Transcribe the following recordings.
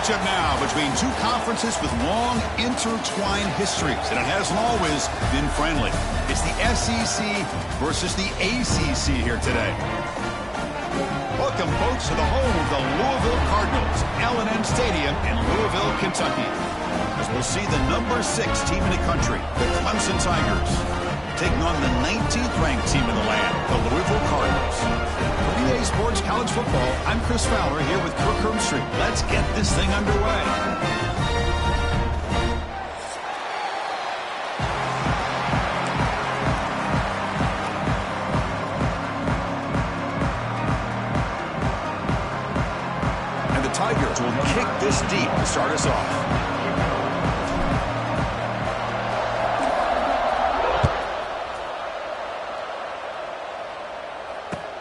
matchup now between two conferences with long intertwined histories, and it hasn't always been friendly. It's the SEC versus the ACC here today. Welcome, folks, to the home of the Louisville Cardinals, L&N Stadium in Louisville, Kentucky. As we'll see the number 6 team in the country, the Clemson Tigers, taking on the 19th ranked team in the land, the Louisville Cardinals. For EA Sports College Football, I'm Chris Fowler here with Kirk Herbstreit. Let's get this thing underway. And the Tigers will kick this deep to start us off.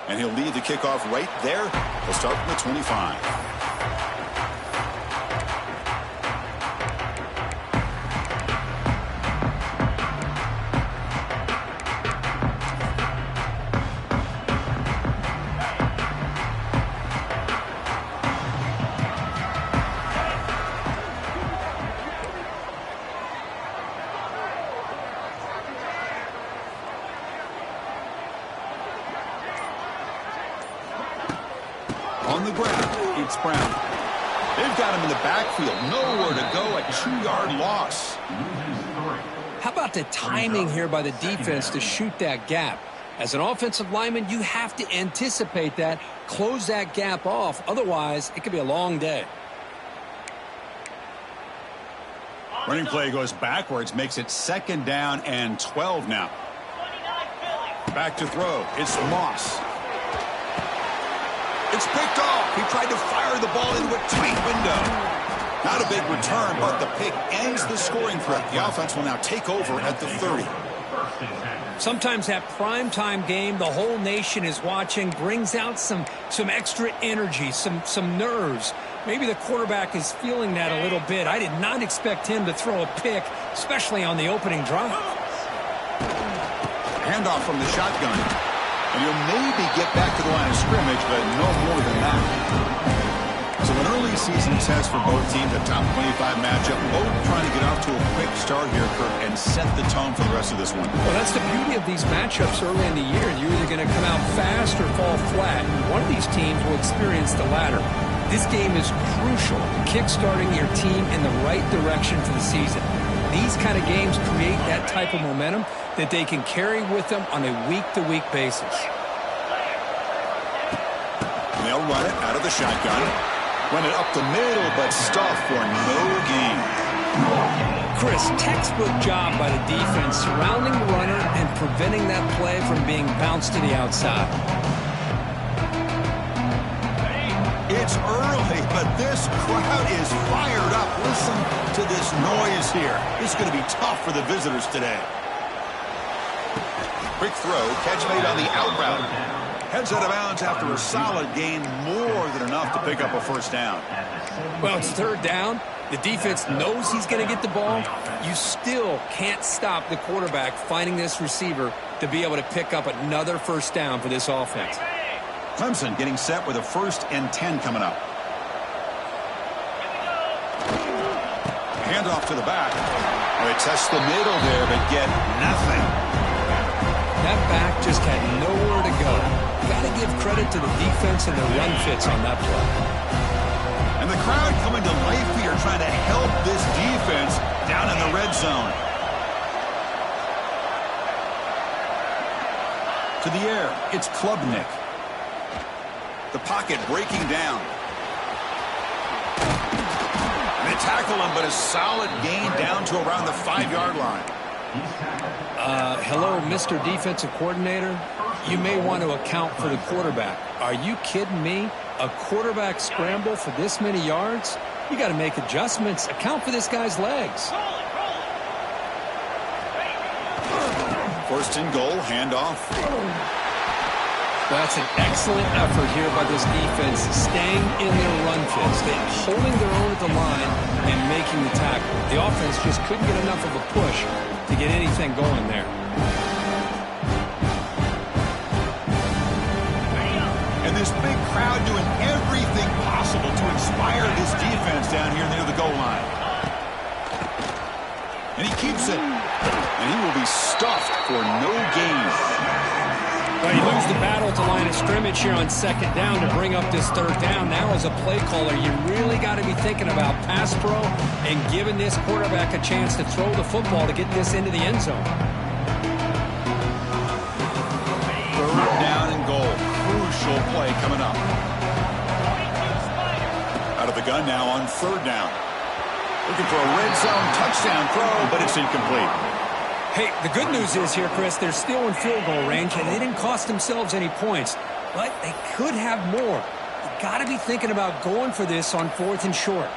And he'll lead the kickoff right there. He'll start from the 25. On the ground, it's Brown. They've got him in the backfield. Nowhere to go, a 2-yard loss. How about the timing here by the defense to shoot that gap? As an offensive lineman, you have to anticipate that, close that gap off. Otherwise, it could be a long day. Running play goes backwards, makes it 2nd down and 12 now. Back to throw. It's Moss. It's picked off. He tried to fire the ball into a tight window. Not a big return, but the pick ends the scoring threat. The offense will now take over at the 30. Sometimes that primetime game, the whole nation is watching, brings out some extra energy, some nerves. Maybe the quarterback is feeling that a little bit. I did not expect him to throw a pick, especially on the opening drive. Handoff from the shotgun. And you'll maybe get back to the line of scrimmage, but no more than that. So an early season test for both teams, a top 25 matchup. Both trying to get off to a quick start here, Kirk, and set the tone for the rest of this one. Well, that's the beauty of these matchups early in the year. You're either going to come out fast or fall flat. One of these teams will experience the latter. This game is crucial, kick-starting your team in the right direction for the season. These kind of games create that type of momentum that they can carry with them on a week-to-week basis. They'll run it out of the shotgun. Run it up the middle, but stuff for no gain. Chris, textbook job by the defense surrounding the runner and preventing that play from being bounced to the outside. It's early, but this crowd is fired up. Listen to this noise here. It's going to be tough for the visitors today. Quick throw, catch made on the out route. Heads out of bounds after a solid gain, more than enough to pick up a 1st down. Well, it's 3rd down. The defense knows he's going to get the ball. You still can't stop the quarterback finding this receiver to be able to pick up another 1st down for this offense. Clemson getting set with a 1st and 10 coming up. Handoff to the back. They test the middle there, but get nothing. That back just had nowhere to go. Got to give credit to the defense and the run fits on that play. And the crowd coming to life here, trying to help this defense down in the red zone. To the air, it's Klubnik. The pocket breaking down. And they tackle him, but a solid gain down to around the 5-yard line. Hello, Mr. Defensive Coordinator. You may want to account for the quarterback. Are you kidding me? A quarterback scramble for this many yards? You got to make adjustments. Account for this guy's legs. 1st and goal, handoff. That's an excellent effort here by this defense, staying in their run fits, holding their own at the line and making the tackle. The offense just couldn't get enough of a push to get anything going there. And this big crowd doing everything possible to inspire this defense down here Well, you lose the battle to line of scrimmage here on second down to bring up this third down. Now, as a play caller, you really got to be thinking about pass pro and giving this quarterback a chance to throw the football to get this into the end zone. Third down and goal. Crucial play coming up. Out of the gun now on third down. Looking for a red zone touchdown throw, but it's incomplete. Hey, the good news is here, Chris, they're still in field goal range, and they didn't cost themselves any points. But they could have more. You got to be thinking about going for this on 4th and short.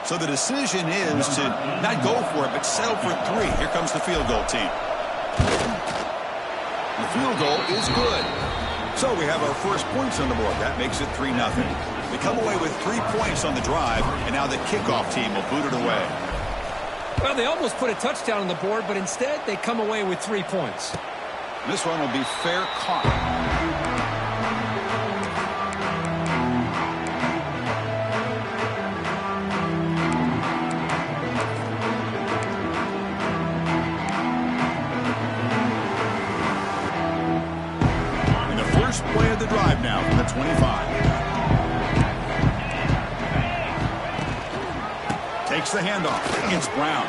So the decision is to not go for it, but settle for 3. Here comes the field goal team. The field goal is good. So we have our first points on the board. That makes it 3-0. We come away with 3 points on the drive, and now the kickoff team will boot it away. Well, they almost put a touchdown on the board, but instead they come away with 3 points. This one will be fair caught. Play of the drive now from the 25. Takes the handoff. It's Brown.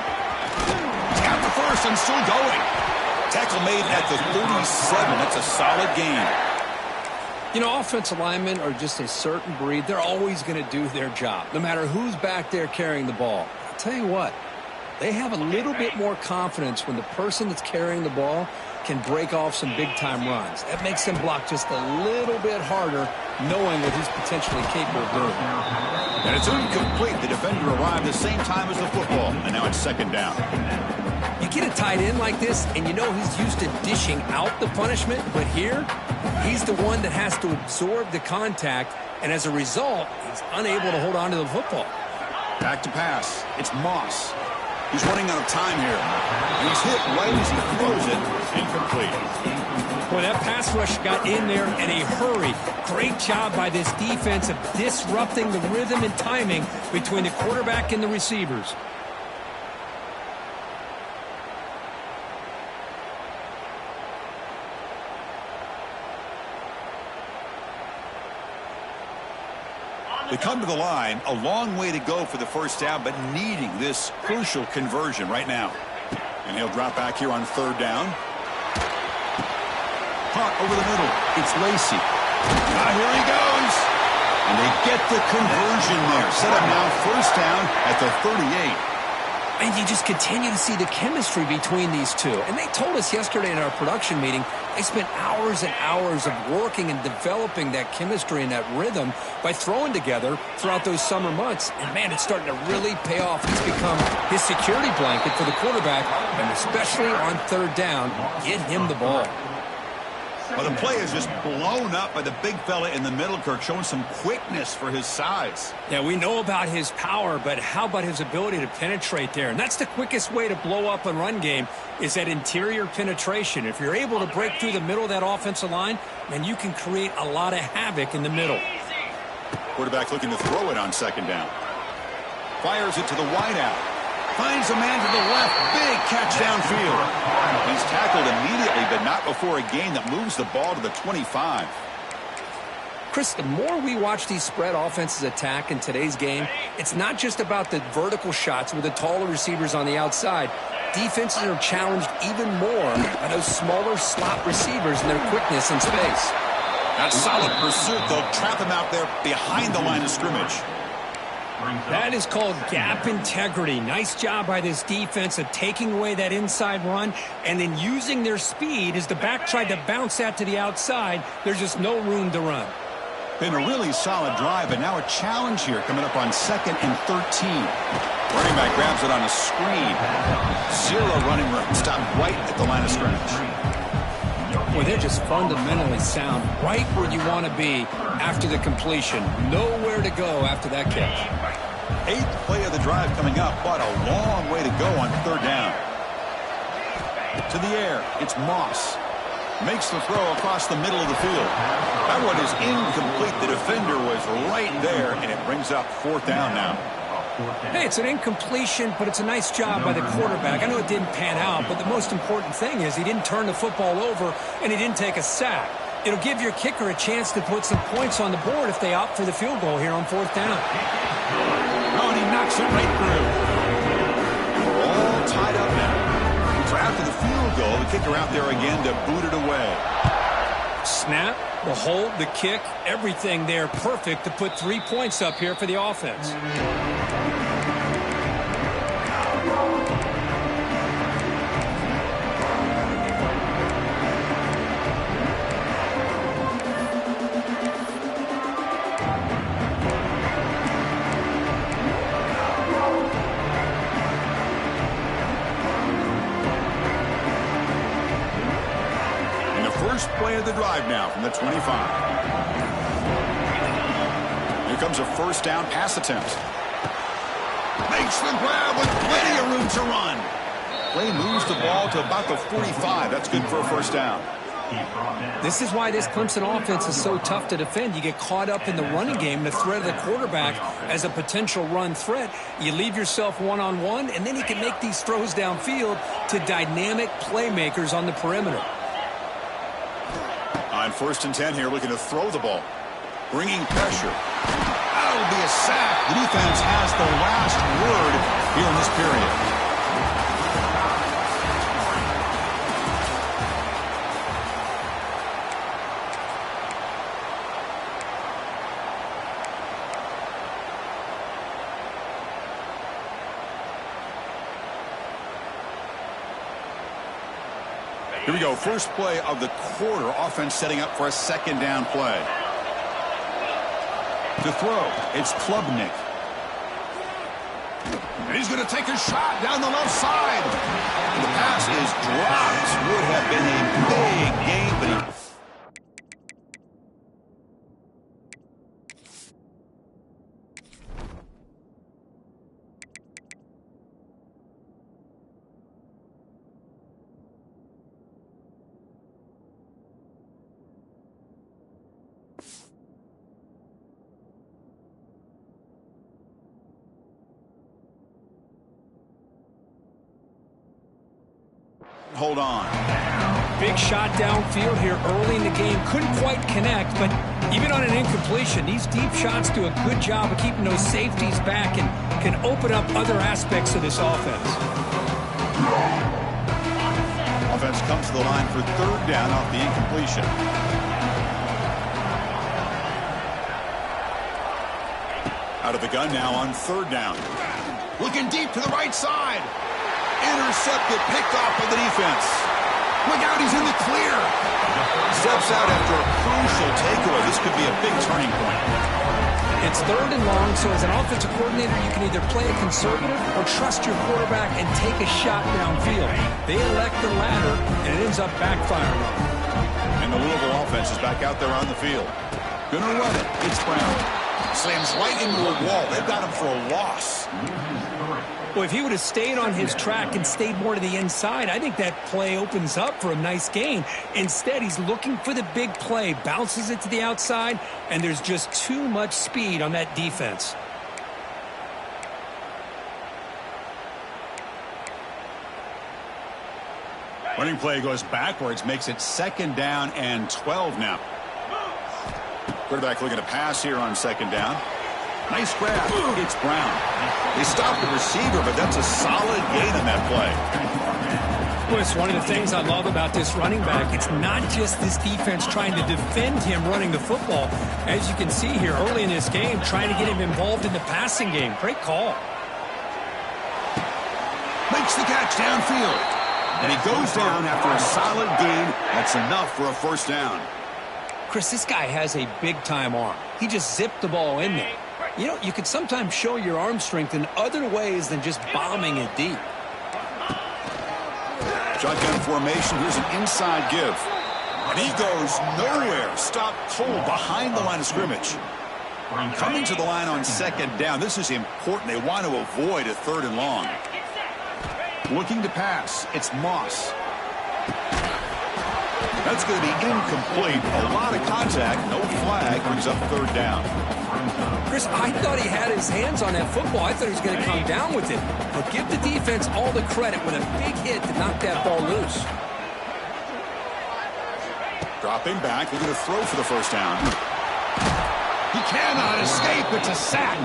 He's got the first and still going. Tackle made at the 37. That's a solid gain. You know, offensive linemen are just a certain breed. They're always going to do their job, no matter who's back there carrying the ball. I'll tell you what, they have a little bit more confidence when the person that's carrying the ball can break off some big-time runs. That makes them block just a little bit harder, knowing what he's potentially capable of doing. And it's incomplete. The defender arrived the same time as the football, and now it's second down. You get a tight end like this, and you know he's used to dishing out the punishment, but here, he's the one that has to absorb the contact, and as a result, he's unable to hold on to the football. Back to pass. It's Moss. He's running out of time here. And he's hit right as he throws it. Incomplete. Boy, that pass rush got in there in a hurry. Great job by this defense of disrupting the rhythm and timing between the quarterback and the receivers. They come to the line, a long way to go for the first down, but needing this crucial conversion right now. And he'll drop back here on third down. Hot over the middle. It's Lacy. Here he goes. And they get the conversion there. Set up now first down at the 38. And you just continue to see the chemistry between these two. And they told us yesterday in our production meeting, they spent hours and hours of working and developing that chemistry and that rhythm by throwing together throughout those summer months. And, man, it's starting to really pay off. It's become his security blanket for the quarterback, and especially on third down, get him the ball. Well, the play is just blown up by the big fella in the middle, Kirk, showing some quickness for his size. Yeah, we know about his power, but how about his ability to penetrate there? And that's the quickest way to blow up a run game is that interior penetration. If you're able to break through the middle of that offensive line, then you can create a lot of havoc in the middle. Quarterback looking to throw it on second down. Fires it to the wideout. Finds a man to the left. Big catch downfield. He's tackled immediately, but not before a gain that moves the ball to the 25. Chris, the more we watch these spread offenses attack in today's game, it's not just about the vertical shots with the taller receivers on the outside. Defenses are challenged even more by those smaller slot receivers and their quickness in space. That's solid pursuit. They'll trap him out there behind the line of scrimmage. That is called gap integrity. Nice job by this defense of taking away that inside run and then using their speed as the back tried to bounce that to the outside. There's just no room to run. Been a really solid drive, but now a challenge here coming up on 2nd and 13. Running back grabs it on a screen. Zero running room. Stopped right at the line of scrimmage. Boy, they're just fundamentally sound, right where you want to be after the completion. Nowhere to go after that catch. 8th play of the drive coming up, but a long way to go on third down. To the air, it's Moss. Makes the throw across the middle of the field. That one is incomplete. The defender was right there, and it brings up 4th down now. Hey, it's an incompletion, but it's a nice job by the quarterback. I know it didn't pan out, but the most important thing is he didn't turn the football over and he didn't take a sack. It'll give your kicker a chance to put some points on the board if they opt for the field goal here on 4th down. Oh, and he knocks it right through. We're all tied up now. So after the field goal, the kicker out there again to boot it away. Snap, the hold, the kick, everything there perfect to put 3 points up here for the offense. First play of the drive now from the 25. Here comes a first down pass attempt. Makes the grab with plenty of room to run. Play moves the ball to about the 45. That's good for a first down. This is why this Clemson offense is so tough to defend. You get caught up in the running game, the threat of the quarterback as a potential run threat. You leave yourself one-on-one, and then you can make these throws downfield to dynamic playmakers on the perimeter. On 1st and 10 here, looking to throw the ball. Bringing pressure. That'll be a sack. The defense has the last word here in this period. Here we go, first play of the quarter. Offense setting up for a 2nd down play. To throw, it's Klubnik. And he's going to take a shot down the left side. And the pass is dropped. Would have been a big gain, but he... Hold on. Big shot downfield here early in the game. Couldn't quite connect, but even on an incompletion, these deep shots do a good job of keeping those safeties back and can open up other aspects of this offense. Offense comes to the line for 3rd down off the incompletion. Out of the gun now on 3rd down. Looking deep to the right side. Intercepted, picked off by the defense. Look out, he's in the clear. Steps out after a crucial takeaway. This could be a big turning point. It's 3rd and long, so as an offensive coordinator, you can either play it conservative or trust your quarterback and take a shot downfield. They elect the latter, and it ends up backfiring on them. And the Louisville offense is back out there on the field. Gonna run it. It's Brown. Slams right into a wall. They've got him for a loss. Well, if he would have stayed on his track and stayed more to the inside, I think that play opens up for a nice gain. Instead, he's looking for the big play, bounces it to the outside, and there's just too much speed on that defense. Running play goes backwards, makes it 2nd down and 12 now. Quarterback looking to pass here on 2nd down. Nice grab. It's Brown. They stopped the receiver, but that's a solid gain in that play. Well, it's one of the things I love about this running back. It's not just this defense trying to defend him running the football. As you can see here early in this game, trying to get him involved in the passing game. Great call. Makes the catch downfield. And he goes down after a solid gain. That's enough for a 1st down. Chris, this guy has a big-time arm. He just zipped the ball in there. You know, you can sometimes show your arm strength in other ways than just bombing it deep. Shotgun formation. Here's an inside give. And he goes nowhere. Stopped cold behind the line of scrimmage. Coming to the line on 2nd down. This is important. They want to avoid a 3rd and long. Looking to pass. It's Moss. That's going to be incomplete. A lot of contact. No flag. Brings up 3rd down. Chris, I thought he had his hands on that football. I thought he was going to come down with it. But give the defense all the credit with a big hit to knock that ball loose. Dropping back, they're going to throw for the first down. He cannot escape. It's a sack.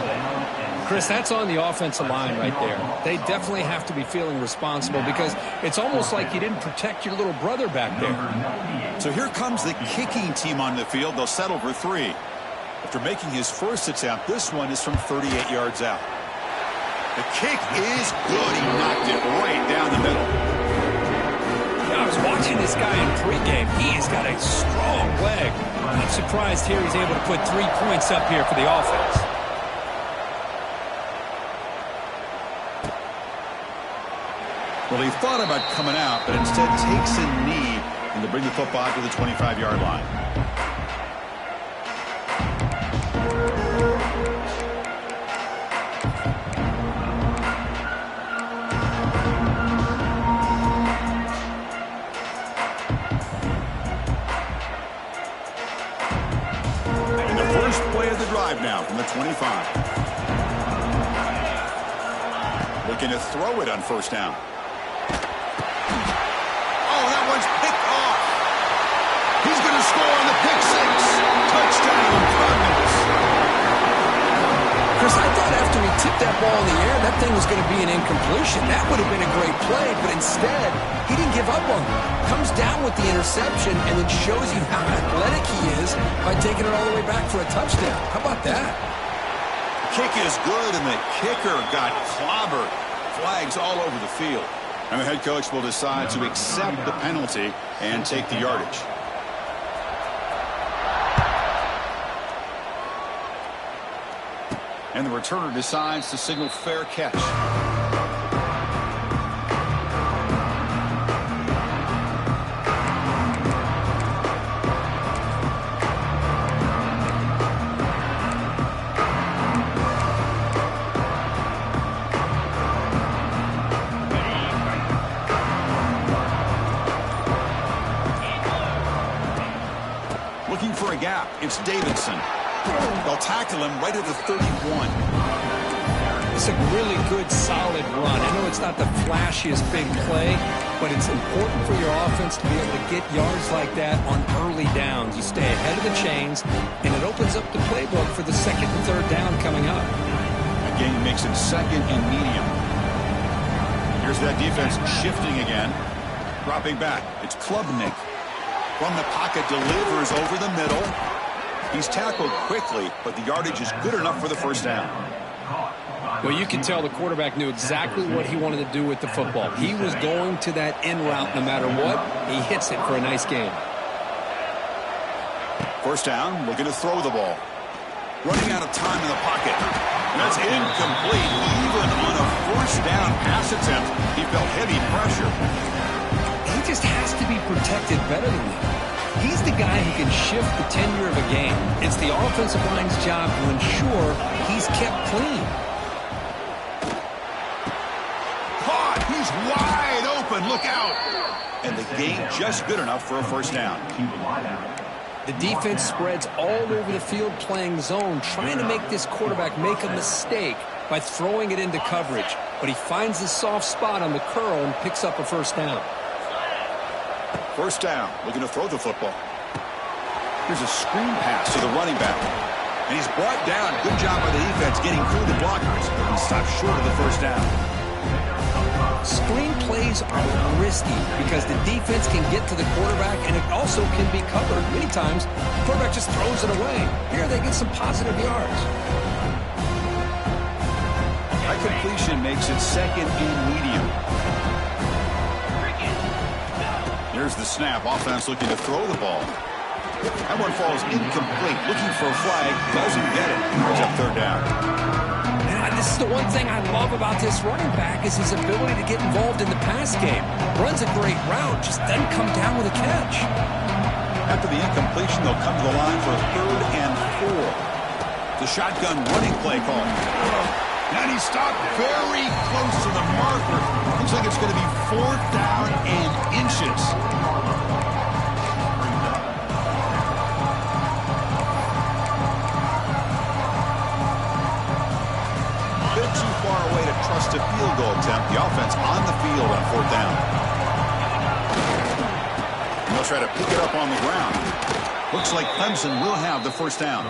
Chris, that's on the offensive line right there. They definitely have to be feeling responsible because it's almost like you didn't protect your little brother back there. So here comes the kicking team on the field. They'll settle for 3. After making his first attempt, this one is from 38 yards out. The kick is good. He knocked it right down the middle. I was watching this guy in pregame. He has got a strong leg. I'm surprised here he's able to put 3 points up here for the offense. Well, he thought about coming out, but instead takes a knee and to bring the football to the 25-yard line. And the first play of the drive now from the 25. Looking to throw it on first down. He's going to score on the pick 6. Touchdown, Cardinals. Chris, I thought after he tipped that ball in the air, that thing was going to be an incompletion. That would have been a great play, but instead, he didn't give up on it. Comes down with the interception and then shows you how athletic he is by taking it all the way back for a touchdown. How about that? Kick is good, and the kicker got clobbered. Flags all over the field. And the head coach will decide to accept the penalty and take the yardage. And the returner decides to signal fair catch. Looking for a gap. It's Davidson. They'll tackle him right at the 31. It's a really good, solid run. I know it's not the flashiest big play, but it's important for your offense to be able to get yards like that on early downs. You stay ahead of the chains, and it opens up the playbook for the second and third down coming up. Again, makes it second and medium. Here's that defense shifting again. Dropping back. It's Klubnik. From the pocket, delivers over the middle. He's tackled quickly, but the yardage is good enough for the first down. Well, you can tell the quarterback knew exactly what he wanted to do with the football. He was going to that in route no matter what. He hits it for a nice gain. First down, looking to throw the ball. Running out of time in the pocket. And that's incomplete. Even on a first down pass attempt, he felt heavy pressure. He just has to be protected better than that. He's the guy who can shift the tenure of a game. It's the offensive line's job to ensure he's kept clean. Caught! He's wide open. Look out! And the gain just good enough for a first down. The defense spreads all over the field playing zone, trying to make this quarterback make a mistake by throwing it into coverage. But he finds the soft spot on the curl and picks up a first down. First down, looking to throw the football. Here's a screen pass to the running back. And he's brought down. Good job by the defense getting through the blockers. But he stopped short of the first down. Screen plays are risky because the defense can get to the quarterback, and it also can be covered many times. The quarterback just throws it away. Here they get some positive yards. High completion makes it second and medium. Here's the snap. Offense looking to throw the ball. That one falls incomplete. Looking for a flag. Doesn't get it. Brings up third down. And this is the one thing I love about this running back is his ability to get involved in the pass game. Runs a great route, just doesn't come down with a catch. After the incompletion, they'll come to the line for a 3rd and 4. The shotgun running play call. And he stopped very close to the marker. Looks like it's going to be 4th down and inches. trust a field goal attempt. The offense on the field on 4th down. And they'll try to pick it up on the ground. Looks like Clemson will have the 1st down.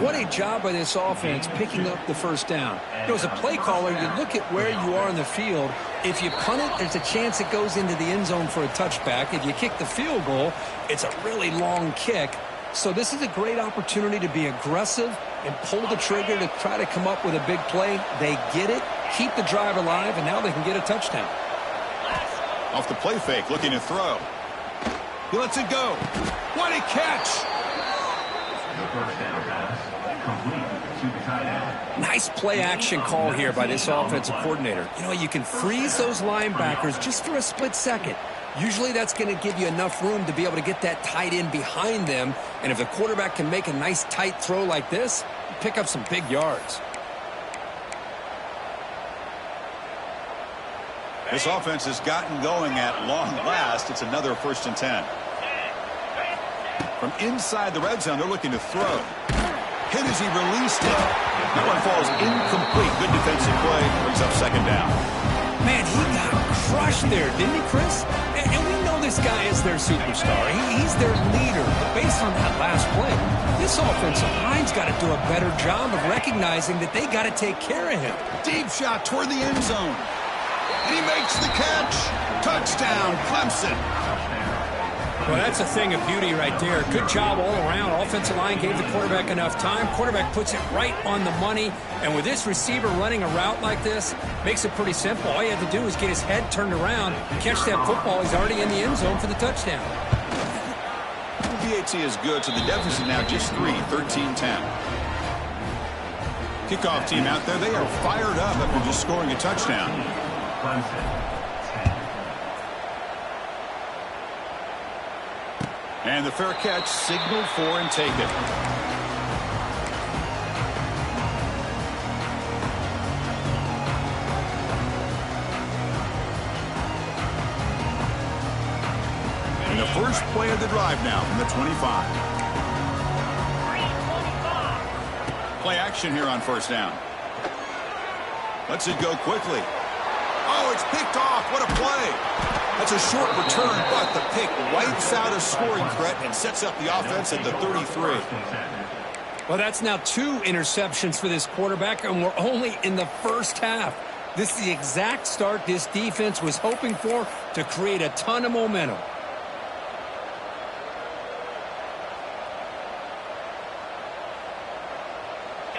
What a job by this offense picking up the 1st down. You know, as a play caller, you look at where you are in the field. If you punt it, there's a chance it goes into the end zone for a touchback. If you kick the field goal, it's a really long kick. So this is a great opportunity to be aggressive and pull the trigger to try to come up with a big play. They get it, keep the drive alive, and now they can get a touchdown. Off the play fake, looking to throw. He lets it go. What a catch! The 1st down pass, complete to the tight end. Nice play action call here by this offensive coordinator. You know, you can freeze those linebackers just for a split second. Usually that's going to give you enough room to be able to get that tight end behind them. And if the quarterback can make a nice tight throw like this, pick up some big yards. This offense has gotten going at long last. It's another 1st and 10. From inside the red zone, they're looking to throw. Hit as he released it. That one falls incomplete. Good defensive play. Brings up 2nd down. Man, he got crushed there, didn't he, Chris? And we know this guy is their superstar. He's their leader. But based on that last play, this offensive line's got to do a better job of recognizing that they got to take care of him. Deep shot toward the end zone. He makes the catch. Touchdown, Clemson. Well, that's a thing of beauty right there. Good job all around. Offensive line gave the quarterback enough time. Quarterback puts it right on the money. And with this receiver running a route like this, makes it pretty simple. All you have to do is get his head turned around, catch that football. He's already in the end zone for the touchdown. PAT is good, so the deficit now just 3, 13-10. Kickoff team out there, they are fired up after just scoring a touchdown. And the fair catch signaled for and taken. And the first play of the drive now from the 25. Play action here on 1st down. Lets it go quickly. Oh, it's picked off. What a play. That's a short return, but the pick wipes out a scoring threat and sets up the offense at the 33. Well, that's now 2 interceptions for this quarterback, and we're only in the 1st half. This is the exact start this defense was hoping for to create a ton of momentum.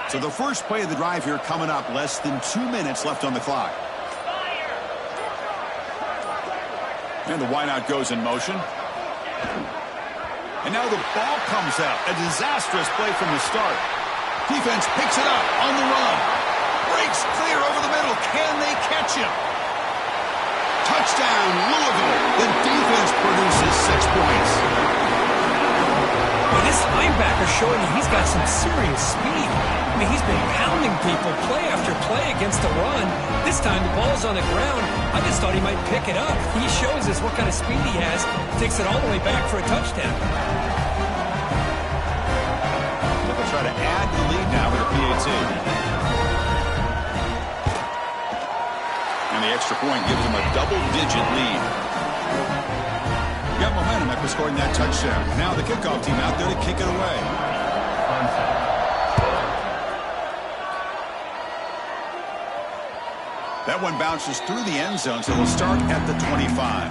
So the first play of the drive here coming up, less than 2 minutes left on the clock. And the wideout goes in motion. And now the ball comes out. A disastrous play from the start. Defense picks it up on the run. Breaks clear over the middle. Can they catch him? Touchdown, Louisville. The defense produces 6 points. Well, this linebacker showing you he's got some serious speed. I mean, he's been pounding people play after play against the run. This time the ball's on the ground. I just thought he might pick it up. He shows us what kind of speed he has. Takes it all the way back for a touchdown. They'll try to add the lead now with a PAT. And the extra point gives them a double-digit lead. Got momentum after scoring that touchdown. Now the kickoff team out there to kick it away. That one bounces through the end zone, so they'll start at the 25.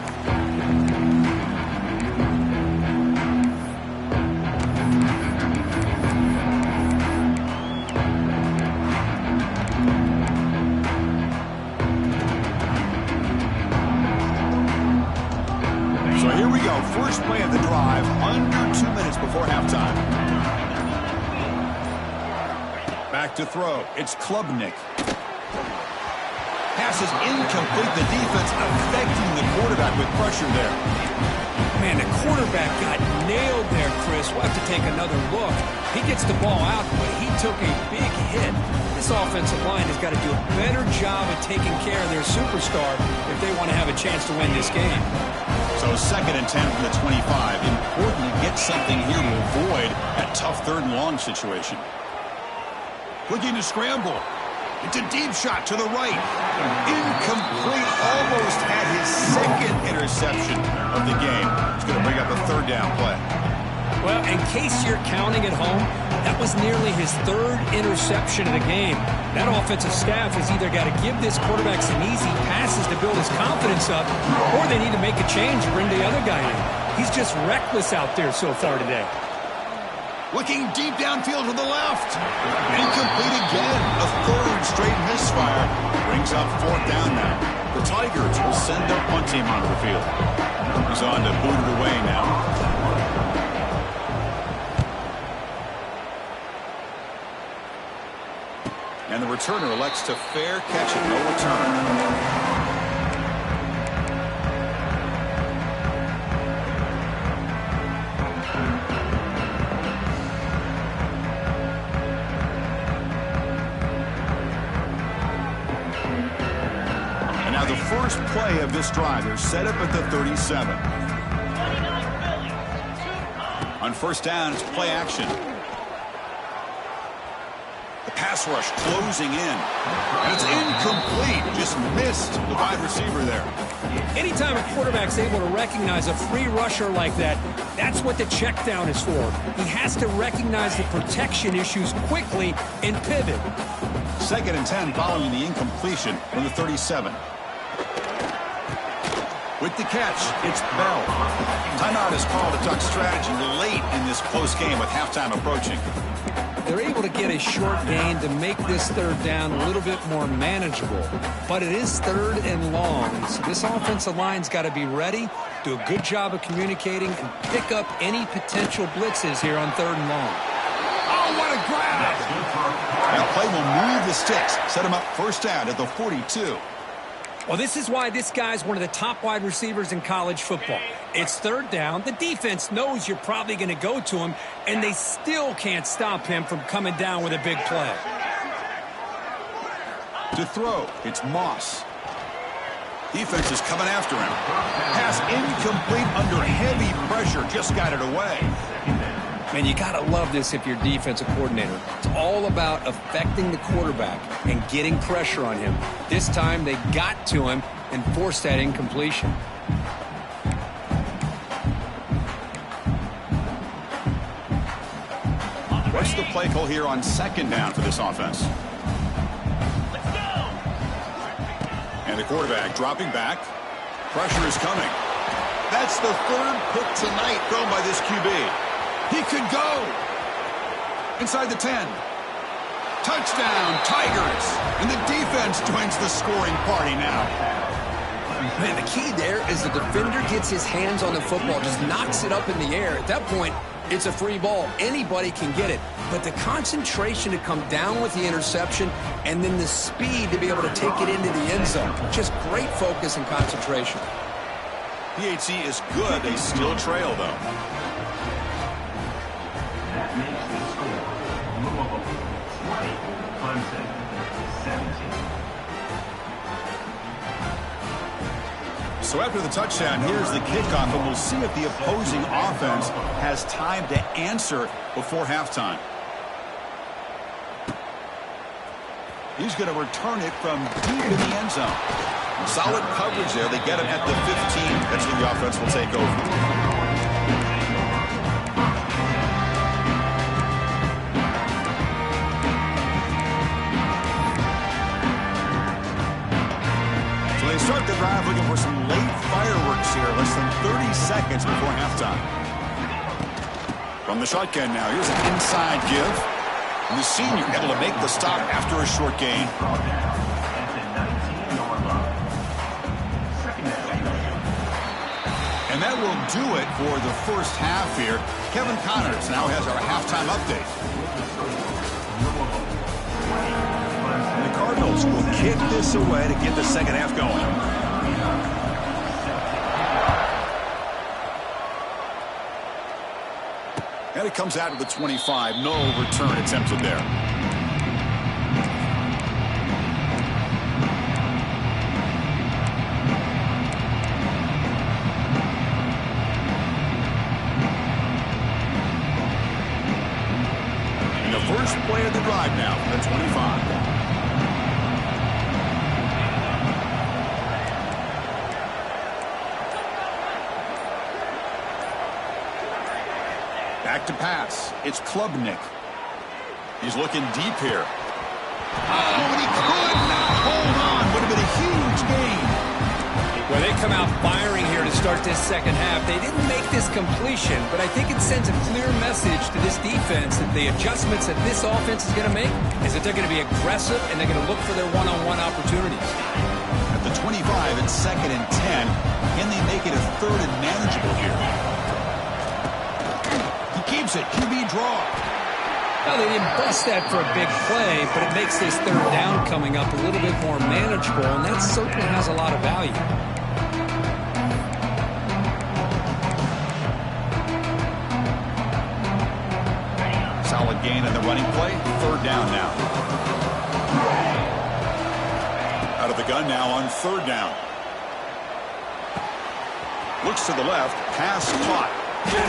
So here we go. First play of the drive, under 2 minutes before halftime. Back to throw. It's Klubnik. Pass is incomplete. The defense affecting the quarterback with pressure there. Man, the quarterback got nailed there, Chris. We'll have to take another look. He gets the ball out, but he took a big hit. This offensive line has got to do a better job of taking care of their superstar if they want to have a chance to win this game. So 2nd and 10 from the 25. Important to get something here to avoid that tough 3rd and long situation. Looking to scramble. It's a deep shot to the right. Incomplete. Almost had his second interception of the game. He's going to bring up a third down play. Well, in case you're counting at home, that was nearly his third interception of the game. That offensive staff has either got to give this quarterback some easy passes to build his confidence up, or they need to make a change and bring the other guy in. He's just reckless out there so far today. Looking deep downfield to the left. Incomplete again. A third straight misfire. Brings up fourth down now. The Tigers will send their punt team onto the field. He's on to boot it away now. And the returner elects to fair catch it, no return. And now the first play of this drive, they're set up at the 37. On first down, it's play action. Pass rush closing in. And it's incomplete. Just missed the wide receiver there. Anytime a quarterback's able to recognize a free rusher like that, that's what the check down is for. He has to recognize the protection issues quickly and pivot. 2nd and 10 following the incompletion from the 37. With the catch, it's Bell. Timeout is called to duck strategy late in this close game with halftime approaching. They're able to get a short gain to make this third down a little bit more manageable. But it is third and long. So this offensive line's got to be ready, do a good job of communicating, and pick up any potential blitzes here on third and long. Oh, what a grab! That play will move the sticks. Set him up first down at the 42. Well, this is why this guy's one of the top wide receivers in college football. It's third down. The defense knows you're probably going to go to him, and they still can't stop him from coming down with a big play. To throw, it's Moss. Defense is coming after him. Pass incomplete under heavy pressure. Just got it away. Man, you got to love this if you're defensive coordinator. It's all about affecting the quarterback and getting pressure on him. This time they got to him and forced that incompletion. What's the play call here on second down for this offense? And the quarterback dropping back. Pressure is coming. That's the third pick tonight thrown by this QB. He could go. Inside the 10. Touchdown, Tigers. And the defense joins the scoring party now. Man, the key there is the defender gets his hands on the football, just knocks it up in the air. At that point, it's a free ball. Anybody can get it. But the concentration to come down with the interception and then the speed to be able to take it into the end zone. Just great focus and concentration. PHC is good. They still trail, though. That makes the score Louisville 20, Clemson 17. So after the touchdown, here's the kickoff, and we'll see if the opposing offense has time to answer before halftime. He's going to return it from deep in the end zone. Solid coverage there. They get him at the 15. That's where the offense will take over. They start the drive looking for some late fireworks here, less than 30 seconds before halftime. From the shotgun now, here's an inside give. And the senior able to make the stop after a short gain. And that will do it for the first half here. Kevin Connors now has our halftime update. And the Cardinals will kick this away to get the second half going. And it comes out of the 25. No return attempted there. And the first play of the drive now from the 25. Back to pass. It's Klubnik. He's looking deep here. Oh, and he could not hold on. Would have been a huge gain. Well, they come out firing here to start this second half. They didn't make this completion, but I think it sends a clear message to this defense that the adjustments that this offense is going to make is that they're going to be aggressive and they're going to look for their one-on-one opportunities. At the 25, it's 2nd and 10. Can they make it a 3rd and manageable here? He keeps it. QB draw. Well, they didn't bust that for a big play, but it makes this 3rd down coming up a little bit more manageable, and that certainly has a lot of value. Solid gain on the running play. 3rd down now. Out of the gun now on 3rd down. Looks to the left. Pass caught.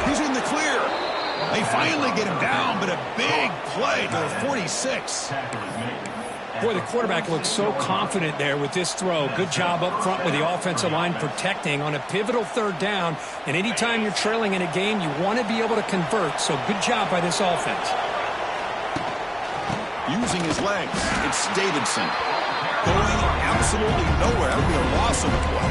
He's in the clear. They finally get him down, but a big play to the 46. Boy, the quarterback looks so confident there with this throw. Good job up front with the offensive line protecting on a pivotal 3rd down. And anytime you're trailing in a game, you want to be able to convert. So good job by this offense. Using his legs, it's Davidson. Going absolutely nowhere. That would be a loss of a play.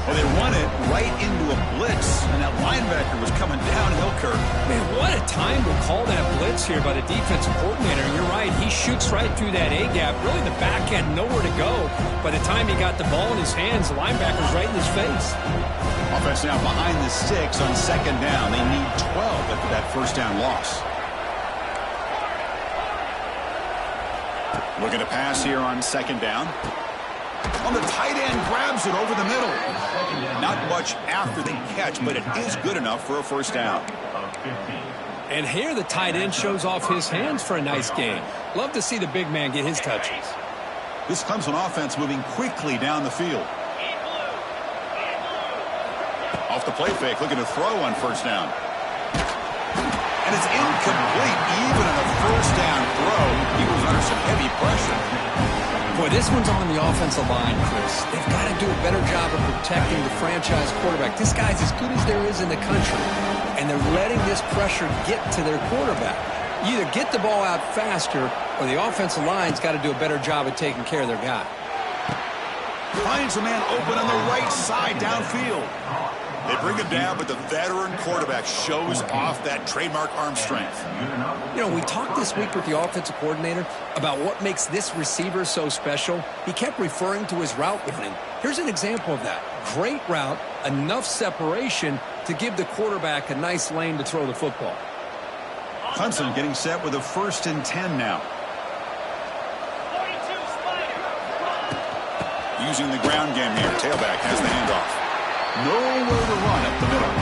Well, they run it right into a blitz, and that linebacker was coming downhill, Kirk. Man, what a time to call that blitz here by the defensive coordinator. You're right, he shoots right through that A-gap. Really, the back had nowhere to go. By the time he got the ball in his hands, the linebacker's right in his face. Offense now behind the sticks on 2nd down. They need 12 after that 1st down loss. Looking to pass here on 2nd down. On the tight end, grabs it over the middle. Not much after the catch, but it is good enough for a 1st down. And here the tight end shows off his hands for a nice gain. Love to see the big man get his touches. This Clemson offense moving quickly down the field. Off the play fake, looking to throw on 1st down. And it's incomplete, even on a 1st down throw. He was under some heavy pressure. Boy, this one's on the offensive line, Chris. They've got to do a better job of protecting the franchise quarterback. This guy's as good as there is in the country, and they're letting this pressure get to their quarterback. You either get the ball out faster, or the offensive line's got to do a better job of taking care of their guy. Finds a man open on the right side downfield. They bring him down, but the veteran quarterback shows off that trademark arm strength. You know, we talked this week with the offensive coordinator about what makes this receiver so special. He kept referring to his route running. Here's an example of that. Great route, enough separation to give the quarterback a nice lane to throw the football. Clemson getting set with a 1st and 10 now. Using the ground game here. Tailback has the handoff. Nowhere to run up the middle.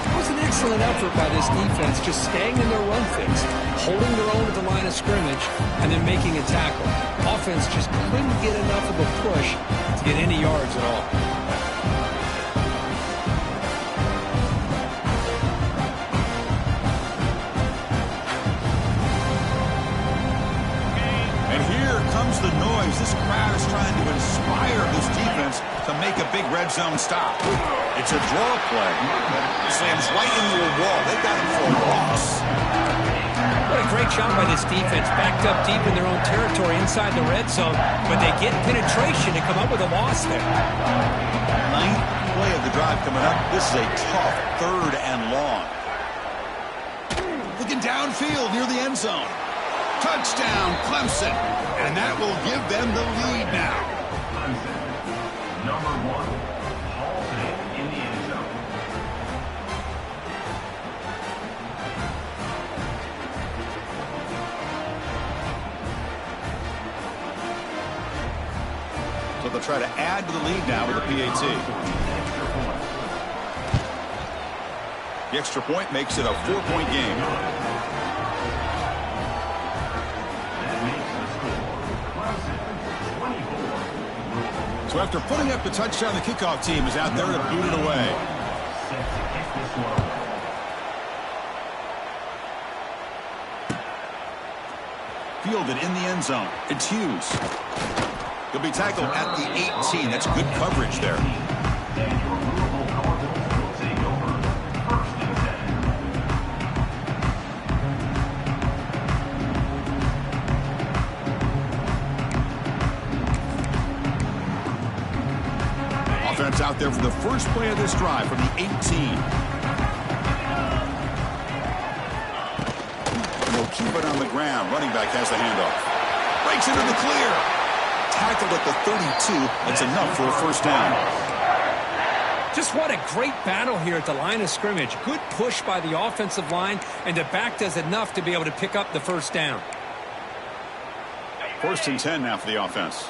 It was an excellent effort by this defense, just staying in their run fix, holding their own at the line of scrimmage, and then making a tackle. Offense just couldn't get enough of a push to get any yards at all. And here comes the noise. This crowd is trying to inspire this defense to make a big red zone stop. It's a draw play. Slams right into a wall. They got him for a loss. What a great job by this defense. Backed up deep in their own territory inside the red zone, but they get penetration to come up with a loss there. 9th play of the drive coming up. This is a tough 3rd and long. Looking downfield near the end zone. Touchdown, Clemson. And that will give them the lead now. Clemson, number 1, halted in the end zone. So they'll try to add to the lead now with the PAT. The extra point makes it a 4-point game. So after putting up the touchdown, the kickoff team is out there to boot it away. Fielded in the end zone. It's Hughes. He'll be tackled at the 18. That's good coverage there. out there for the first play of this drive from the 18. And they'll keep it on the ground. Running back has the handoff. Breaks into the clear. Tackled at the 32. That's enough for a first down. Just what a great battle here at the line of scrimmage. Good push by the offensive line, and the back does enough to be able to pick up the first down. 1st and 10 now for the offense.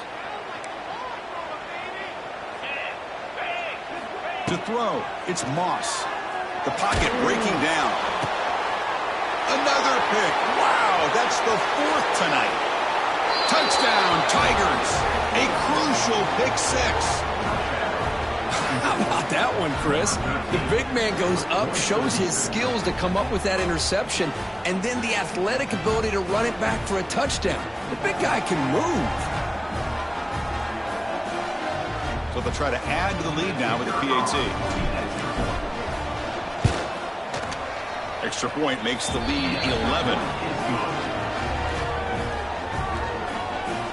To throw, it's Moss. The pocket breaking down. Another pick. Wow, that's the 4th tonight. Touchdown, Tigers. A crucial pick 6. How about that one, Chris? The big man goes up, shows his skills to come up with that interception, and then the athletic ability to run it back for a touchdown. The big guy can move. So they'll try to add to the lead now with the PAT. Extra point makes the lead 11.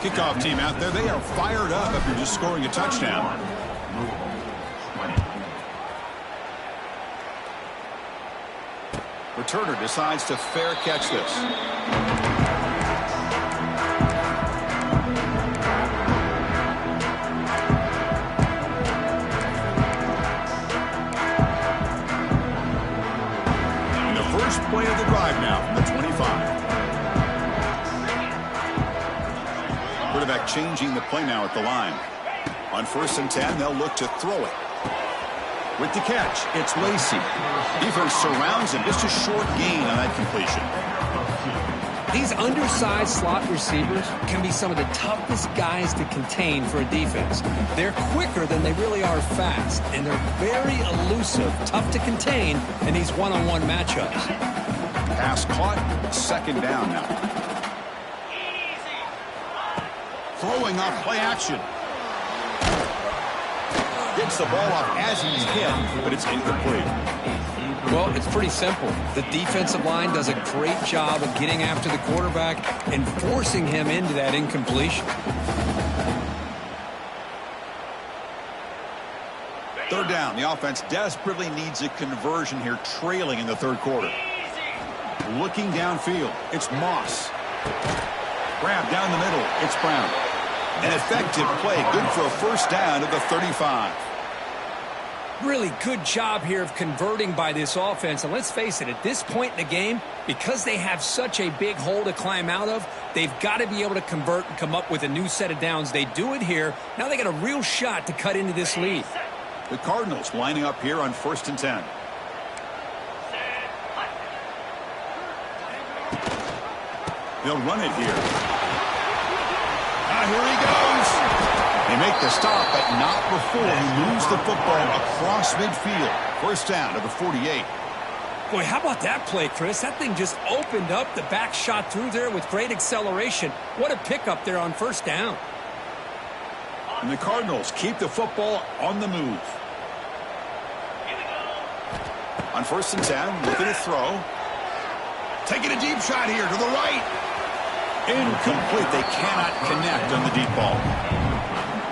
Kickoff team out there, they are fired up after just scoring a touchdown. Returner decides to fair catch this. And the first play of the drive now from the 25. Quarterback changing the play now at the line. On 1st and 10, they'll look to throw it. With the catch, it's Lacey. Defense surrounds him. Just a short gain on that completion. These undersized slot receivers can be some of the toughest guys to contain for a defense. They're quicker than they really are fast, and they're very elusive, tough to contain in these one-on-one matchups. Pass caught, 2nd down now. Throwing off play action. Gets the ball off as he's hit, but it's incomplete. Well, it's pretty simple. The defensive line does a great job of getting after the quarterback and forcing him into that incompletion. 3rd down. The offense desperately needs a conversion here, trailing in the 3rd quarter. Looking downfield, it's Moss. Grab down the middle, it's Brown. An effective play, good for a first down at the 35. Really good job here of converting by this offense. And let's face it, at this point in the game, because they have such a big hole to climb out of, they've got to be able to convert and come up with a new set of downs. They do it here. Now they got a real shot to cut into this lead. The Cardinals lining up here on 1st and 10. They'll run it here. Here he goes. They make the stop, but not before he moves the football across midfield. First down to the 48. Boy, how about that play, Chris? That thing just opened up. The back shot through there with great acceleration. What a pickup there on 1st down. And the Cardinals keep the football on the move. On 1st and 10, looking to throw. Taking a deep shot here to the right. Incomplete. They cannot connect on the deep ball.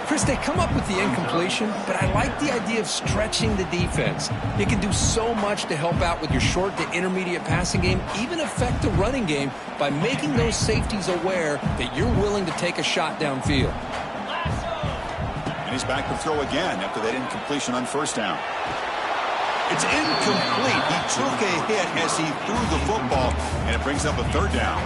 Chris, they come up with the incompletion, but I like the idea of stretching the defense. You can do so much to help out with your short to intermediate passing game, even affect the running game by making those safeties aware that you're willing to take a shot downfield. And he's back to throw again after that incompletion on 1st down. It's incomplete. He took a hit as he threw the football, and it brings up a 3rd down.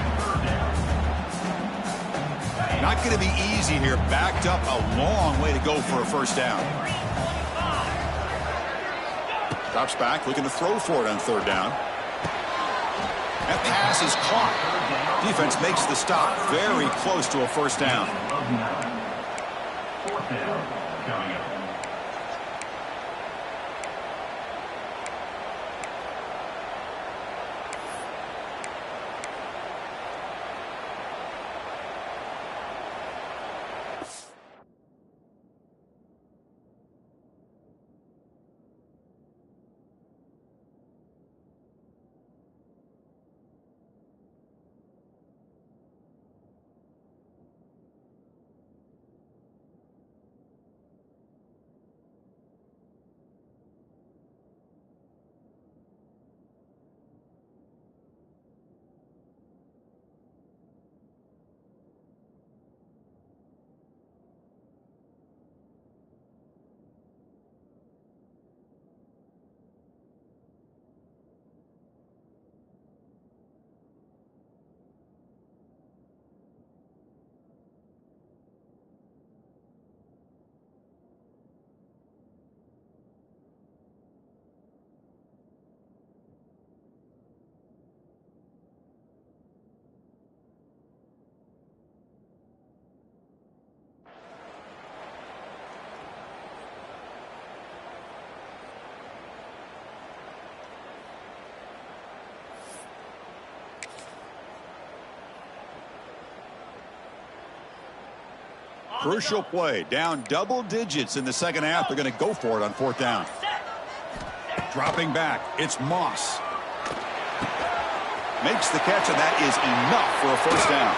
Not going to be easy here. Backed up a long way to go for a first down. Drops back, looking to throw for it on 3rd down. That pass is caught. Defense makes the stop very close to a first down. 4th down coming up. Crucial play. Down double digits in the second half. They're going to go for it on fourth down. Dropping back. It's Moss. Makes the catch, and that is enough for a first down.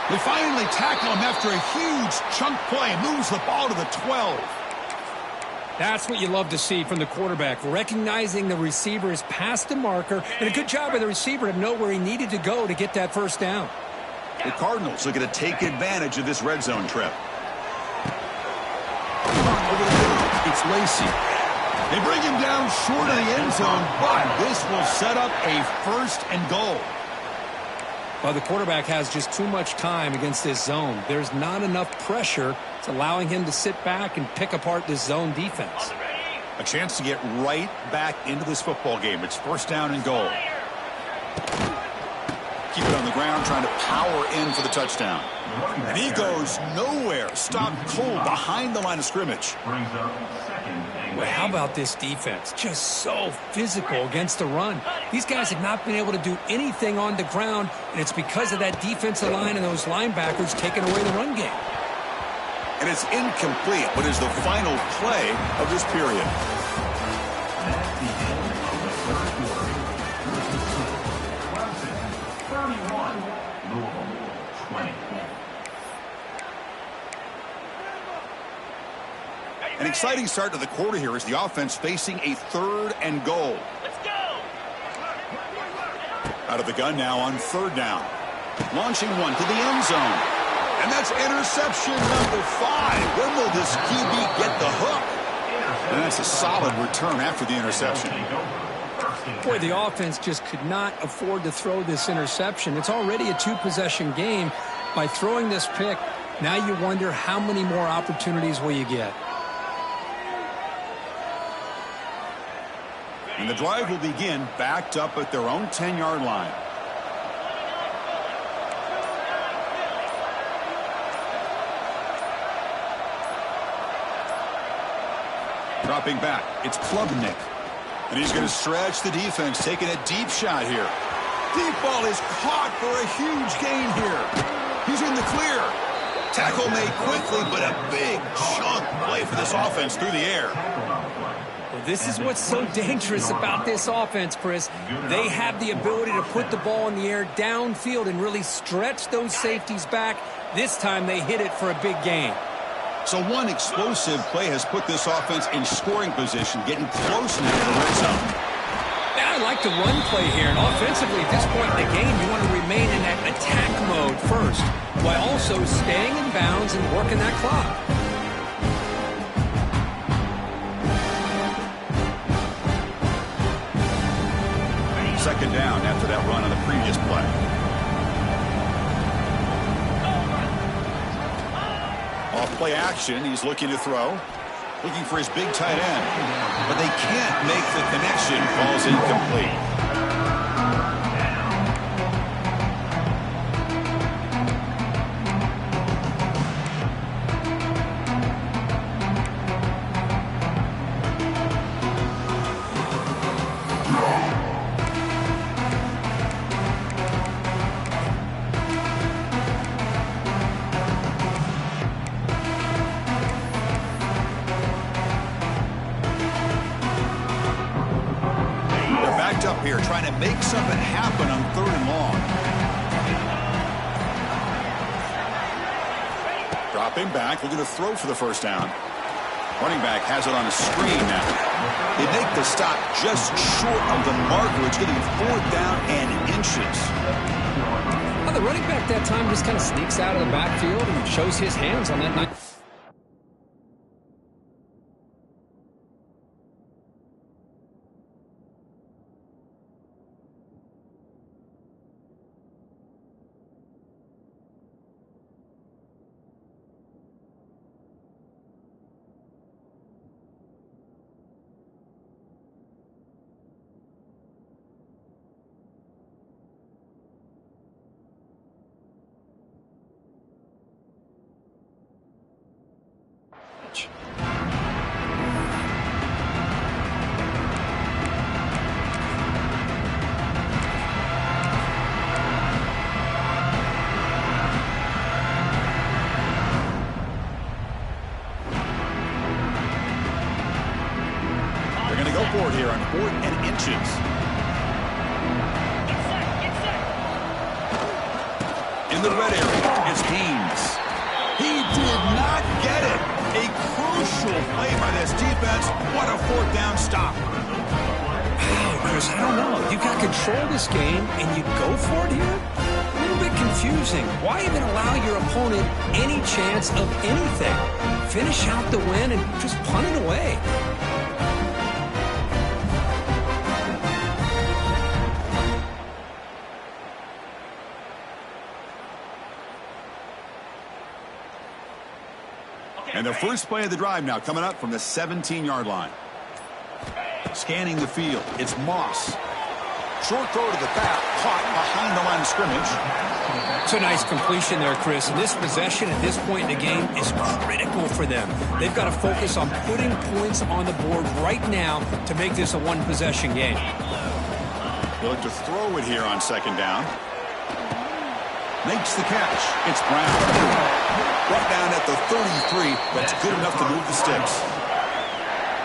They finally tackle him after a huge chunk play. Moves the ball to the 12. That's what you love to see from the quarterback, recognizing the receiver is past the marker, and a good job by the receiver to know where he needed to go to get that first down. The Cardinals are going to take advantage of this red zone trip. Over the middle, it's Lacy. They bring him down short of the end zone, but this will set up a first and goal. Well, the quarterback has just too much time against this zone. There's not enough pressure. It's allowing him to sit back and pick apart this zone defense. A chance to get right back into this football game. It's first down and goal. Keep it on the ground, trying to power in for the touchdown. And he goes nowhere. Stopped cold behind the line of scrimmage. Well, how about this defense? Just so physical against the run. These guys have not been able to do anything on the ground, and it's because of that defensive line and those linebackers taking away the run game. And it's incomplete, but is the final play of this period. An exciting start to the quarter here as the offense facing a third and goal. Let's go! Out of the gun now on third down. Launching one to the end zone. And that's interception number 5. When will this QB get the hook? And that's a solid return after the interception. Boy, the offense just could not afford to throw this interception. It's already a 2-possession game. By throwing this pick, now you wonder how many more opportunities will you get. And the drive will begin backed up at their own 10-yard line. Dropping back, it's Klubnik. And he's going to stretch the defense, taking a deep shot here. Deep ball is caught for a huge gain here. He's in the clear. Tackle made quickly, but a big chunk play for this offense through the air. Well, this is what's so dangerous about this offense, Chris. They have the ability to put the ball in the air downfield and really stretch those safeties back. This time they hit it for a big gain. So one explosive play has put this offense in scoring position, getting close now to the red zone. Yeah, I like the run play here. And offensively, at this point in the game, you want to remain in that attack mode first, while also staying in bounds and working that clock. Second down after that run on the previous play. Off play action, he's looking to throw. Looking for his big tight end. But they can't make the connection. Ball's incomplete. Up here trying to make something happen on third and long. Dropping back, looking to throw for the first down. Running back has it on a screen now. They make the stop just short of the marker. It's getting 4th down and inches. Well, the running back that time just kind of sneaks out of the backfield and shows his hands on that night. in the red area. It's Haynes. He did not get it. A crucial play by this defense. What a fourth down stop. Chris, I don't know. You got control of this game, and you go for it here? A little bit confusing. Why even allow your opponent any chance of anything? Finish out the win and just punt it away. And the first play of the drive now coming up from the 17-yard line. Scanning the field, it's Moss. Short throw to the back, caught behind the line of scrimmage. It's a nice completion there, Chris. And this possession at this point in the game is critical for them. They've got to focus on putting points on the board right now to make this a one-possession game. They'll look to throw it here on second down. Makes the catch. It's Brown. Brought down at the 33. That's good enough to move the sticks.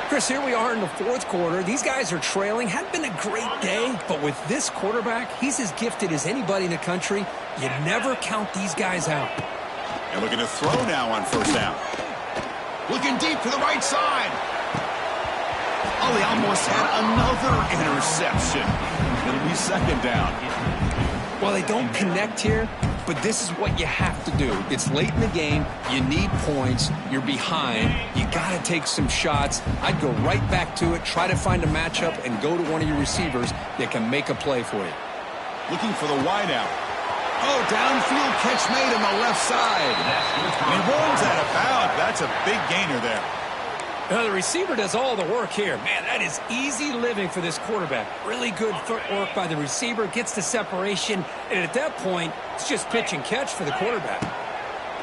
Chris, here we are in the fourth quarter. These guys are trailing. Hadn't been a great day, but with this quarterback, he's as gifted as anybody in the country. You never count these guys out. And looking to throw now on first down. Looking deep to the right side. Oh, he almost had another interception. It'll be second down. Well, they don't connect here, but this is what you have to do. It's late in the game. You need points. You're behind. You got to take some shots. I'd go right back to it, try to find a matchup, and go to one of your receivers that can make a play for you. Looking for the wideout. Oh, downfield catch made on the left side. And he rolls out of bounds. That's a big gainer there. The receiver does all the work here. Man, that is easy living for this quarterback. Really good footwork by the receiver, gets the separation, and at that point, it's just pitch and catch for the quarterback.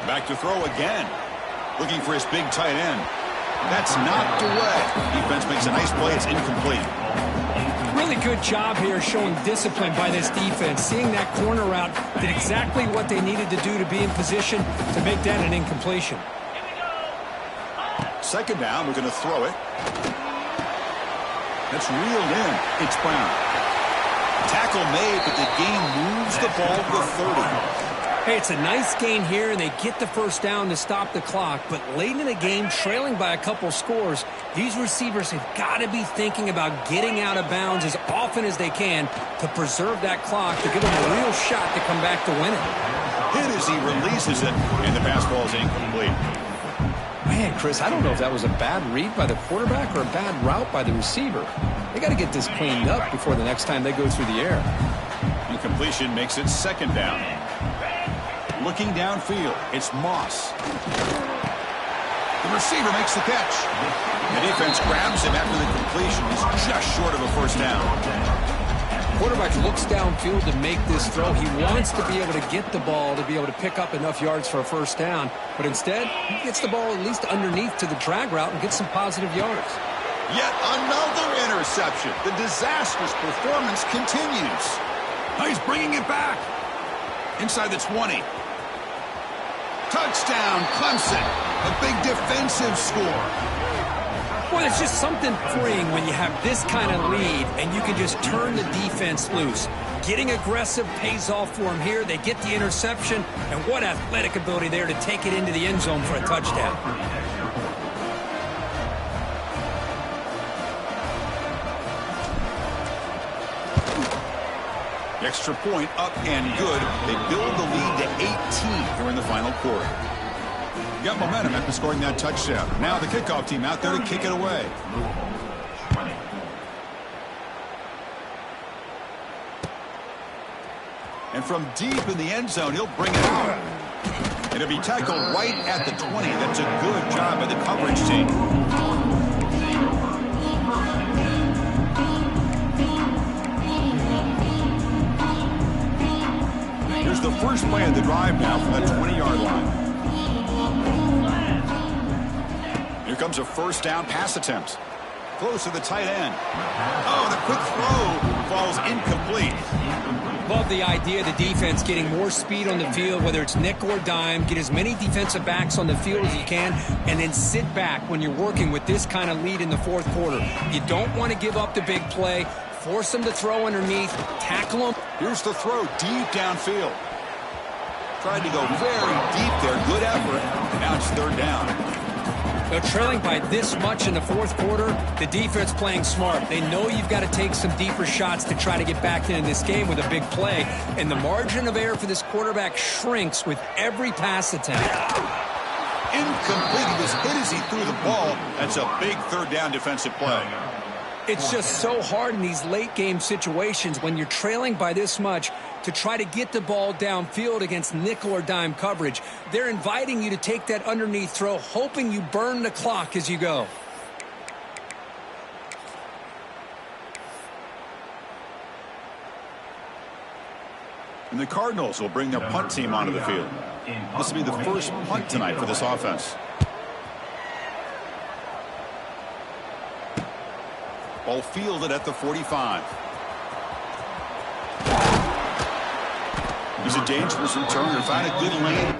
Back to throw again. Looking for his big tight end. That's knocked away. Defense makes a nice play. It's incomplete. Really good job here showing discipline by this defense. Seeing that corner route did exactly what they needed to do to be in position to make that an incompletion. Second down, we're going to throw it. That's reeled in. It's Brown. Tackle made, but the gain moves the ball to the 30. Hey, it's a nice gain here, and they get the first down to stop the clock. But late in the game, trailing by a couple scores, these receivers have got to be thinking about getting out of bounds as often as they can to preserve that clock, to give them a real shot to come back to win it. Hit as he releases it, and the pass ball is incomplete. Man, Chris, I don't know if that was a bad read by the quarterback or a bad route by the receiver. They got to get this cleaned up before the next time they go through the air. Incompletion makes it second down. Looking downfield, it's Moss. The receiver makes the catch. The defense grabs him after the completion. He's just short of a first down. Quarterback looks downfield to make this throw. He wants to be able to get the ball to be able to pick up enough yards for a first down. But instead, he gets the ball at least underneath to the drag route and gets some positive yards. Yet another interception. The disastrous performance continues. Now he's bringing it back. Inside the 20. Touchdown, Clemson. A big defensive score. Well, it's just something freeing when you have this kind of lead and you can just turn the defense loose. Getting aggressive pays off for them here. They get the interception, and what athletic ability there to take it into the end zone for a touchdown. Extra point up and good. They build the lead to 18 here in the final quarter. Got momentum after scoring that touchdown. Now the kickoff team out there to kick it away. And from deep in the end zone, he'll bring it out. It'll be tackled right at the 20. That's a good job by the coverage team. Here's the first play of the drive now from the 20-yard line. Here comes a first down pass attempt. Close to the tight end. Oh, the quick throw falls incomplete. Love the idea of the defense getting more speed on the field, whether it's nickel or dime. Get as many defensive backs on the field as you can, and then sit back when you're working with this kind of lead in the fourth quarter. You don't want to give up the big play. Force them to throw underneath. Tackle them. Here's the throw deep downfield. Tried to go very deep there. Good effort. Now it's third down. They're trailing by this much in the fourth quarter. The defense playing smart. They know you've got to take some deeper shots to try to get back into this game with a big play. And the margin of error for this quarterback shrinks with every pass attempt. Incomplete. He was hit as he threw the ball. That's a big third down defensive play. It's just so hard in these late game situations when you're trailing by this much to try to get the ball downfield against nickel or dime coverage. They're inviting you to take that underneath throw, hoping you burn the clock as you go. And the Cardinals will bring their punt team onto the field. This will be the first punt tonight for this offense. Ball fielded at the 45. He's a dangerous returner. Found a good lane.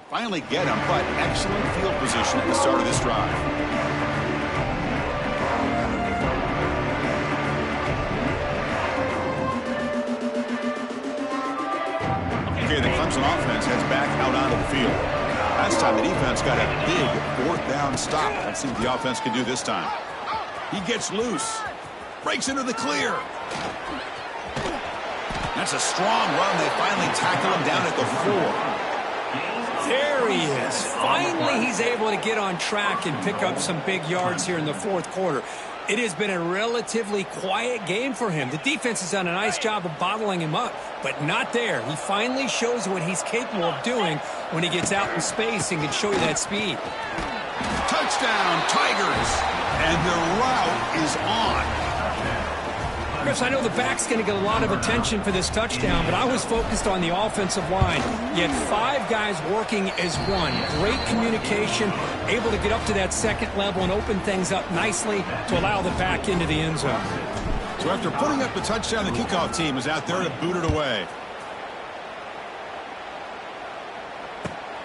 Finally get him, but excellent field position at the start of this drive. Okay, the Clemson offense heads back out onto the field. Last time the defense got a big fourth down stop. Let's see what the offense can do this time. He gets loose. Breaks into the clear. That's a strong run. They finally tackle him down at the 4. There he is. Finally, he's able to get on track and pick up some big yards here in the fourth quarter. It has been a relatively quiet game for him. The defense has done a nice job of bottling him up, but not there. He finally shows what he's capable of doing when he gets out in space and can show you that speed. Touchdown, Tigers. And the route is on. Chris, I know the back's going to get a lot of attention for this touchdown, but I was focused on the offensive line. You had 5 guys working as one. Great communication, able to get up to that second level and open things up nicely to allow the back into the end zone. So after putting up the touchdown, the kickoff team is out there to boot it away.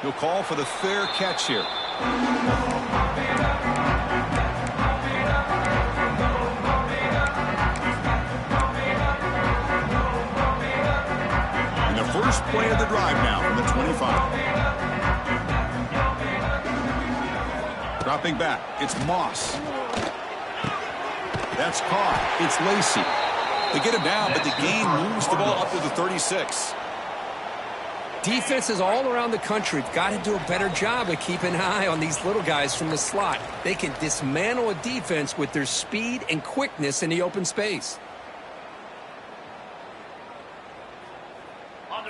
He'll call for the fair catch here. First play of the drive now from the 25. Dropping back, it's Moss. That's caught. It's Lacey. They get him down, but the gain moves the ball up to the 36. Defenses all around the country have got to do a better job of keeping an eye on these little guys from the slot. They can dismantle a defense with their speed and quickness in the open space.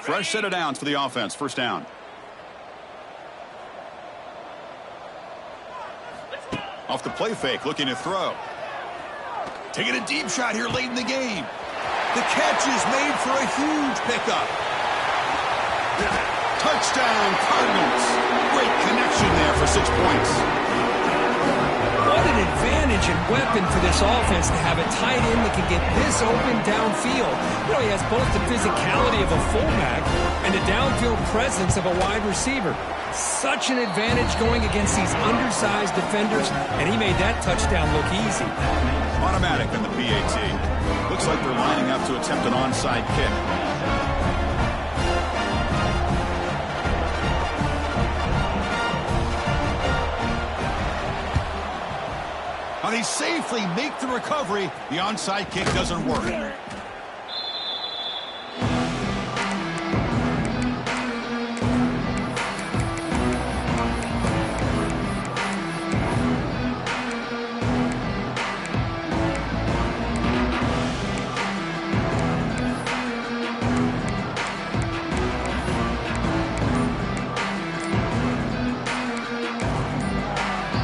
Fresh set of downs for the offense. First down. Off the play fake, looking to throw. Taking a deep shot here late in the game. The catch is made for a huge pickup. Touchdown, Cardinals. Great connection there for 6 points. What an advantage and weapon for this offense to have a tight end that can get this open downfield. You know, he has both the physicality of a fullback and the downfield presence of a wide receiver. Such an advantage going against these undersized defenders, and he made that touchdown look easy. Automatic on the PAT. Looks like they're lining up to attempt an onside kick. They safely make the recovery. The onside kick doesn't work.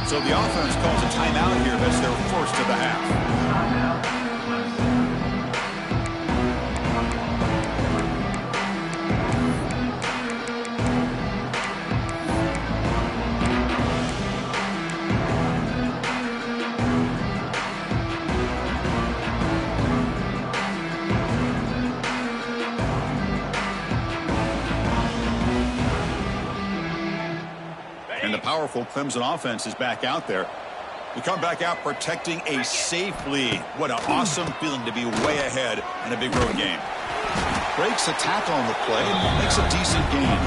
So the offense calls a timeout here. That's their first of the half. the powerful Clemson offense is back out there. We come back out protecting a safe lead. What an awesome feeling to be way ahead in a big road game. Breaks a tackle on the play and makes a decent gain.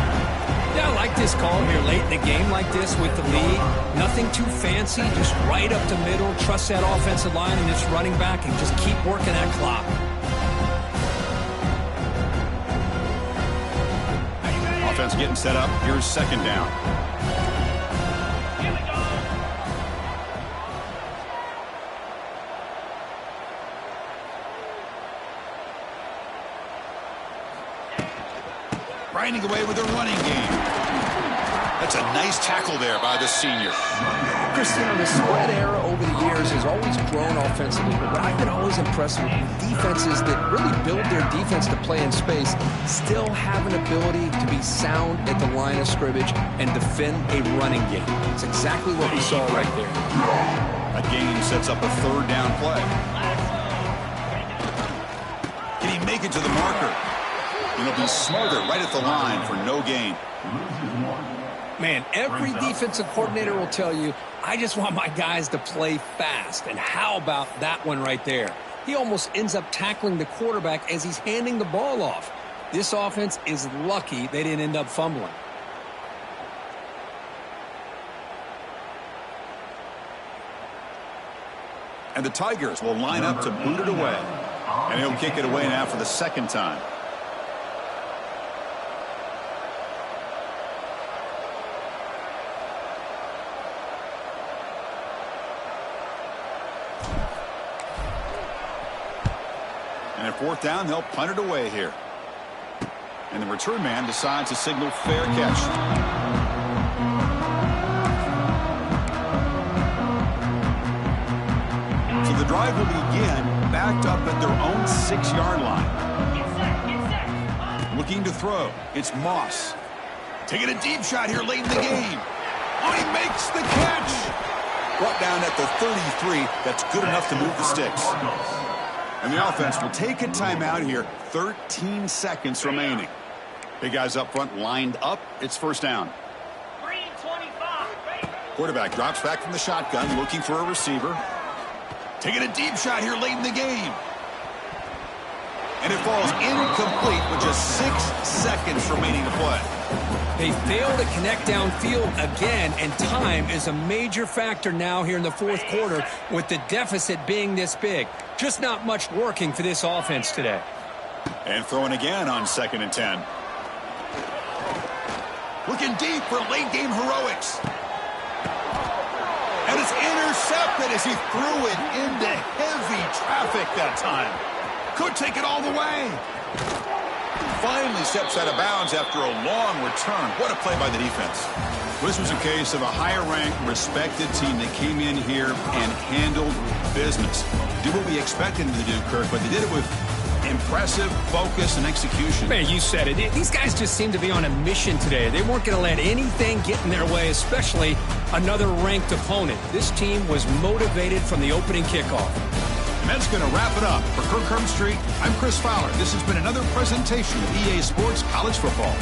Yeah, I like this call here late in the game like this with the lead. Nothing too fancy, just right up the middle. Trust that offensive line and this running back and just keep working that clock. Offense getting set up. Here's second down. Grinding away with a running game. That's a nice tackle there by the senior. Christian, the spread era over the years has always grown offensively, but what I've been always impressed with defenses that really build their defense to play in space still have an ability to be sound at the line of scrimmage and defend a running game. It's exactly what we saw right there. A gain sets up a third down play. Can he make it to the marker? And he'll be smothered right at the line for no gain. Man, every defensive coordinator will tell you, I just want my guys to play fast. And how about that one right there? He almost ends up tackling the quarterback as he's handing the ball off. This offense is lucky they didn't end up fumbling. And the Tigers will line up to boot it away. And he'll kick it away now for the second time. And at fourth down, they'll punt it away here. And the return man decides to signal fair catch. So the drive will begin backed up at their own 6-yard line. Looking to throw. It's Moss. Taking a deep shot here late in the game. Oh, he makes the catch. Brought down at the 33. That's good enough to move the sticks. And the offense will take a timeout here. 13 seconds remaining. Big guys up front lined up. It's first down. 3:25. Quarterback drops back from the shotgun, looking for a receiver. Taking a deep shot here late in the game. And it falls incomplete with just 6 seconds remaining to play. They fail to connect downfield again, and time is a major factor now here in the fourth quarter with the deficit being this big. Just not much working for this offense today. And throwing again on 2nd and 10. Looking deep for late-game heroics. And it's intercepted as he threw it into heavy traffic that time. Could take it all the way. Finally steps out of bounds after a long return. What a play by the defense. This was a case of a higher-ranked, respected team that came in here and handled business. Did what we expected them to do, Kirk, but they did it with impressive focus and execution. Man, you said it. These guys just seem to be on a mission today. They weren't going to let anything get in their way, especially another ranked opponent. This team was motivated from the opening kickoff. And that's going to wrap it up. For Kirk Street, I'm Chris Fowler. This has been another presentation of EA Sports College Football.